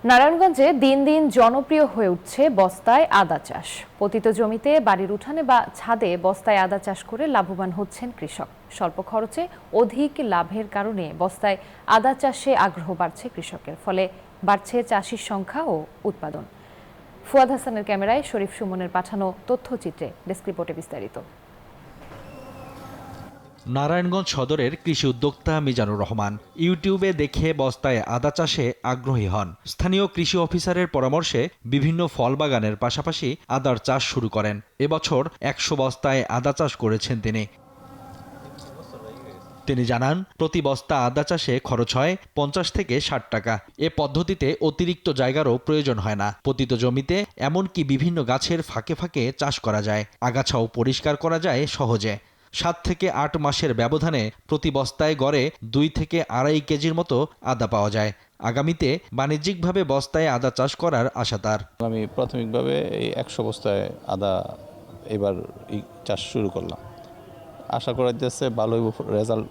নারায়ণগঞ্জে দিন দিন জনপ্রিয় হয়ে উঠছে বস্তায় আদা চাষ। পতিত জমিতে বাড়ির উঠানে বা ছাদে বস্তায় আদা চাষ করে লাভবান হচ্ছেন কৃষক। স্বল্প খরচে অধিক লাভের কারণে বস্তায় আদা চাষে আগ্রহ বাড়ছে কৃষকের, ফলে বাড়ছে চাষির সংখ্যা ও উৎপাদন। ফুয়াদ হাসানের ক্যামেরায় শরীফ সুমনের পাঠানো তথ্যচিত্রে ডেস্ক রিপোর্টে বিস্তারিত। নারায়ণগঞ্জ সদরের কৃষি উদ্যোক্তা মিজানুর রহমান ইউটিউবে দেখে বস্তায় আদা চাষে আগ্রহী হন। স্থানীয় কৃষি অফিসারের পরামর্শে বিভিন্ন ফল বাগানের পাশাপাশি আদার চাষ শুরু করেন। এবছর ১০০ বস্তায় আদা চাষ করেছেন তিনি জানান, প্রতি বস্তা আদা চাষে খরচ হয় ৫০ থেকে ৬০ টাকা। এ পদ্ধতিতে অতিরিক্ত জায়গারও প্রয়োজন হয় না। পতিত জমিতে এমনকি বিভিন্ন গাছের ফাঁকে ফাঁকে চাষ করা যায়। আগাছাও পরিষ্কার করা যায় সহজে। ৭ থেকে ৮ মাসের ব্যবধানে প্রতি বস্তায় গড়ে ২ থেকে আড়াই কেজির মতো আদা পাওয়া যায়। আগামীতে বাণিজ্যিকভাবে বস্তায় আদা চাষ করার আশা তার। আমি প্রাথমিকভাবে এই ১০০ বস্তায় আদা এবার চাষ শুরু করলাম। আশা করা যাচ্ছে ভালো রেজাল্ট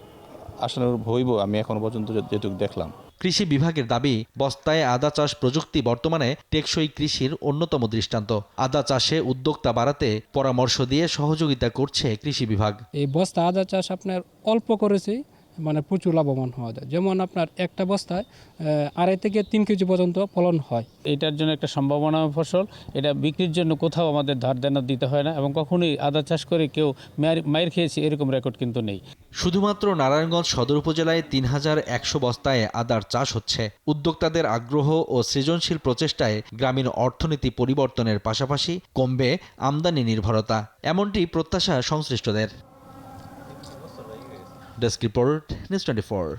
আসানোর হইব। আমি এখনো পর্যন্ত যেটুকু দেখলাম। কৃষি বিভাগের দাবি, বস্তায় আদা চাষ প্রযুক্তি বর্তমানে টেকসই কৃষির অন্যতম দৃষ্টান্ত। আদা চাষে উদ্যোক্তা বাড়াতে পরামর্শ দিয়ে সহযোগিতা করছে কৃষি বিভাগ। এই বস্তা আদা চাষ আপনার অল্প করেছে প্রচুর লাভবান হওয়া যায়। যেমন আপনার একটা বস্তায় ২.৫ থেকে ৩ কেজি পর্যন্ত ফলন হয়। এটার জন্য একটা সম্ভাবনা ফসল। এটা বিক্রির জন্য কোথাও আমাদের ধার দেনা দিতে হয় না, এবং কখনোই আদা চাষ করে কেউ মায়ের খেয়েছে এরকম রেকর্ড কিন্তু নেই। শুধুমাত্র নারায়ণগঞ্জ সদর উপজেলায় ৩,১০০ বস্তায় আদার চাষ হচ্ছে। উদ্যোক্তাদের আগ্রহ ও সৃজনশীল প্রচেষ্টায় গ্রামীণ অর্থনীতি পরিবর্তনের পাশাপাশি কমবে আমদানি নির্ভরতা, এমনটি প্রত্যাশা সংশ্লিষ্টদের। Desk report, news 24।